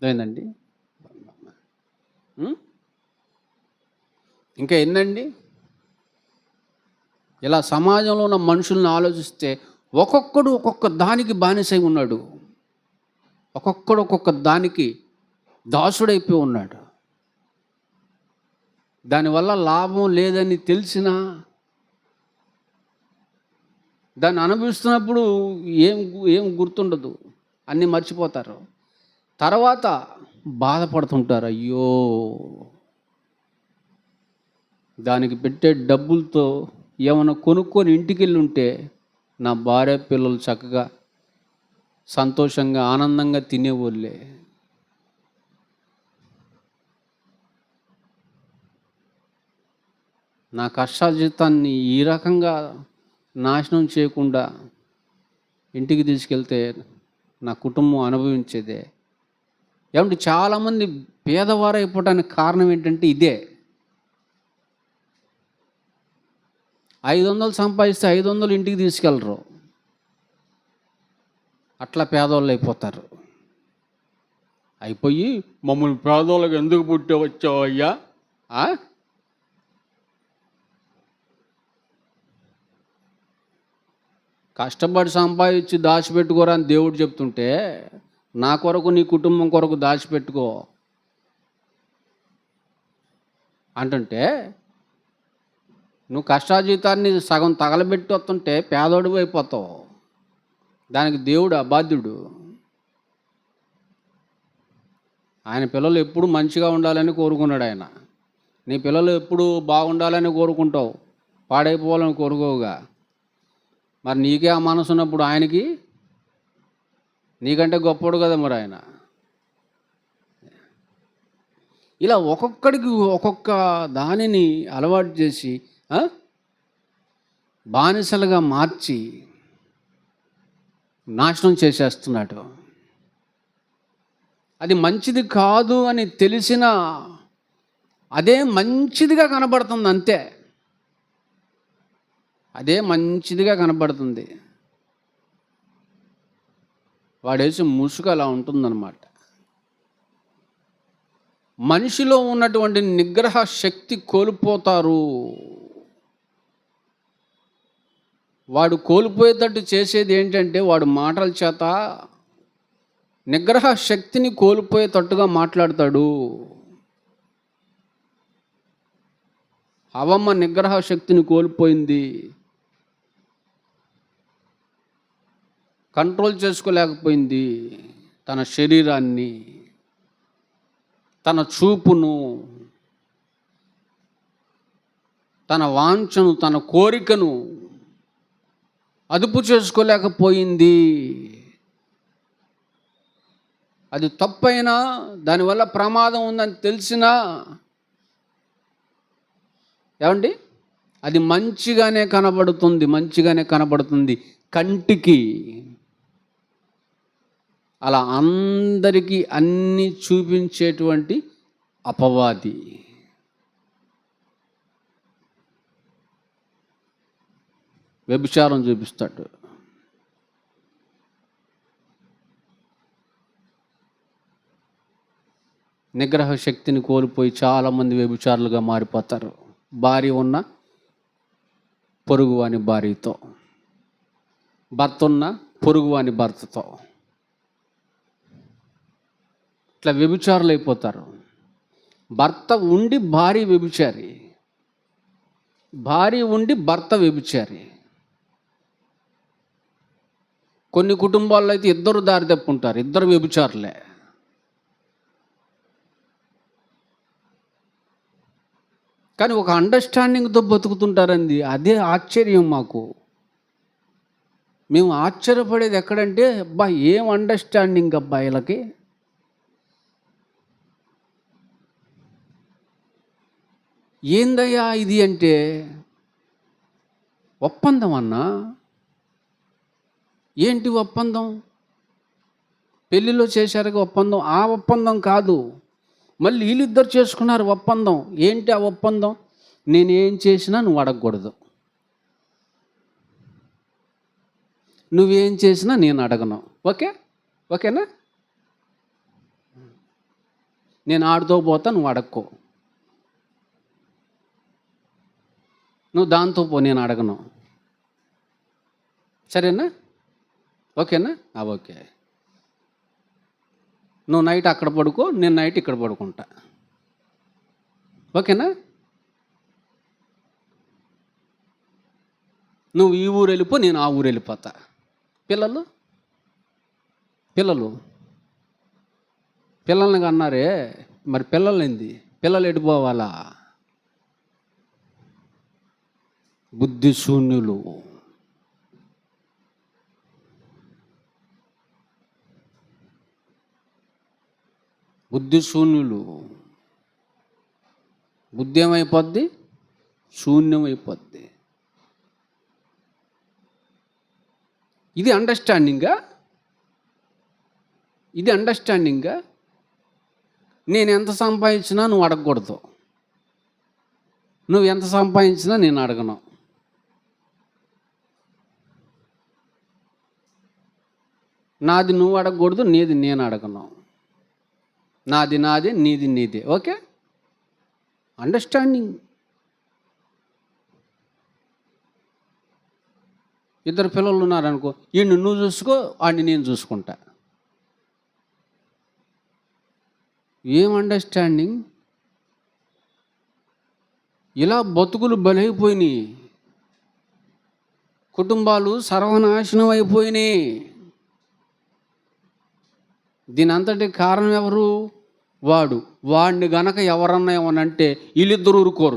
ఏందండి? ఇంకా ఎన్నండి? ఇలా సమాజంలో ఉన్న మనుషుల్ని ఆలోచిస్తే ఒక్కొక్కడు ఒక్కొక్క దానికి బానిసై ఉన్నాడు. ఒక్కొక్కడు ఒక్కొక్క దానికి దాసుడైపోయి ఉన్నాడు. దానివల్ల లాభం లేదని తెలిసినా దాన్ని అనుభవిస్తున్నప్పుడు ఏం ఏం గుర్తుండదు, అన్నీ మర్చిపోతారు. తర్వాత బాధపడుతుంటారు, అయ్యో దానికి పెట్టే డబ్బులతో ఏమైనా కొనుక్కొని ఇంటికి వెళ్ళి ఉంటే నా భార్య పిల్లలు చక్కగా సంతోషంగా ఆనందంగా తినేవాళ్ళే. నా కష్టార్జితాన్ని ఈ రకంగా నాశనం చేయకుండా ఇంటికి తీసుకెళ్తే నా కుటుంబం అనుభవించేదే. ఏమంటే చాలామంది పేదవారు అయిపోవడానికి కారణం ఏంటంటే ఇదే. 500 సంపాదిస్తే 500 ఇంటికి తీసుకెళ్ళరు, అట్లా పేదవాళ్ళు అయిపోతారు. అయిపోయి మమ్మల్ని పేదవాళ్ళకి ఎందుకు పుట్టవచ్చావయ్యా, కష్టపడి సంపాదించి దాచిపెట్టుకోరా అని దేవుడు చెప్తుంటే నా కొరకు నీ కుటుంబం కొరకు దాచిపెట్టుకో అంటుంటే నువ్వు కష్టాజీతాన్ని సగం తగలబెట్టి వస్తుంటే పేదోడు అయిపోతావు. దానికి దేవుడు అబాధ్యుడు. ఆయన పిల్లలు ఎప్పుడు మంచిగా ఉండాలని కోరుకున్నాడు ఆయన. నీ పిల్లలు ఎప్పుడు బాగుండాలని కోరుకుంటావు, పాడైపోవాలని కోరుకోవుగా. మరి నీకే ఆ మనసు ఉన్నప్పుడు ఆయనకి నీకంటే గొప్పడు కదా మరి ఆయన. ఇలా ఒక్కొక్కడికి ఒక్కొక్క దానిని అలవాటు చేసి బానిసలుగా మార్చి నాశనం చేసేస్తున్నాడు. అది మంచిది కాదు అని తెలిసినా అదే మంచిదిగా కనబడుతుంది, అంతే. అదే మంచిదిగా కనబడుతుంది. వాడేసి ముసుగు అలా ఉంటుందన్నమాట. మనిషిలో ఉన్నటువంటి నిగ్రహ శక్తి కోల్పోతారు. వాడు కోల్పోయేటట్టు చేసేది ఏంటంటే వాడు మాటల చేత నిగ్రహ శక్తిని కోల్పోయేటట్టుగా మాట్లాడతాడు. హవమ్మ నిగ్రహ శక్తిని కోల్పోయింది, కంట్రోల్ చేసుకోలేకపోయింది. తన శరీరాన్ని, తన చూపును, తన వాంఛను, తన కోరికను అదుపు చేసుకోలేకపోయింది. అది తప్పైనా, దానివల్ల ప్రమాదం ఉందని తెలిసినా ఏమండి అది మంచిగానే కనబడుతుంది కంటికి. అలా అందరికీ అన్నీ చూపించేటువంటి అపవాది. వ్యభిచారం చూపిస్తాడు. నిగ్రహ శక్తిని కోల్పోయి చాలామంది వ్యభిచారులుగా మారిపోతారు. భార్య ఉన్న పొరుగువాని భార్యతో, భర్త ఉన్న పొరుగువాని భర్తతో ఇట్లా వ్యభిచారులు అయిపోతారు. భర్త ఉండి భార్య వ్యభిచారి, భార్య ఉండి భర్త వ్యభిచారి. కొన్ని కుటుంబాల్లో అయితే ఇద్దరు దారి తప్పుంటారు, ఇద్దరు వ్యభిచారులే. కానీ ఒక అండర్స్టాండింగ్తో బతుకుతుంటారండి. అదే ఆశ్చర్యం మాకు. మేము ఆశ్చర్యపడేది ఎక్కడంటే, అబ్బా ఏం అండర్స్టాండింగ్ అబ్బా వీళ్ళకి. ఏందయ్యా ఇది అంటే, ఒప్పందం అన్నా. ఏంటి ఒప్పందం? పెళ్ళిలో చేశారుగా ఒప్పందం. ఆ ఒప్పందం కాదు, మళ్ళీ వీళ్ళిద్దరు చేసుకున్నారు ఒప్పందం. ఏంటి ఆ ఒప్పందం? నేనేం చేసినా నువ్వు అడగకూడదు, నువ్వేం చేసినా నేను అడగను. ఓకేనా? నేను ఆడుతూ పోతా, నువ్వు అడక్కో. నువ్వు దాంతో పో, నేను అడగను. సరేనా? ఓకేనా? ఓకే. నువ్వు నైట్ అక్కడ పడుకో, నేను నైట్ ఇక్కడ పడుకుంటా. ఓకేనా? నువ్వు ఈ ఊరు వెళ్ళిపో, నేను ఆ ఊరు వెళ్ళిపోతా. పిల్లలు పిల్లల్ని అన్నారే, మరి పిల్లలు ఏంది? పిల్లలు ఎడిపోవాలా? బుద్ధి శూన్యులు. బుద్ధి ఏమైపోద్ది? శూన్యమైపోద్ది. ఇది అండర్స్టాండింగా? నేను ఎంత సంపాదించినా నువ్వు అడగకూడదు, నువ్వు ఎంత సంపాదించినా నేను అడగను. నాది నువ్వు అడగకూడదు, నీది నేను అడగను. నాది నాదే, నీది నీదే. ఓకే? అండర్స్టాండింగ్. ఇద్దరు పిల్లలు ఉన్నారనుకో, ఈయన్ని నువ్వు చూసుకో, వాడిని నేను చూసుకుంటా. ఏం అండర్స్టాండింగ్? ఇలా బతుకులు బలైపోయినాయి, కుటుంబాలు సర్వనాశనం అయిపోయినాయి. దీని అంతటి కారణం ఎవరు? వాడిని గనక ఎవరన్నా ఏమనంటే వీళ్ళిద్దరు ఊరుకోరు.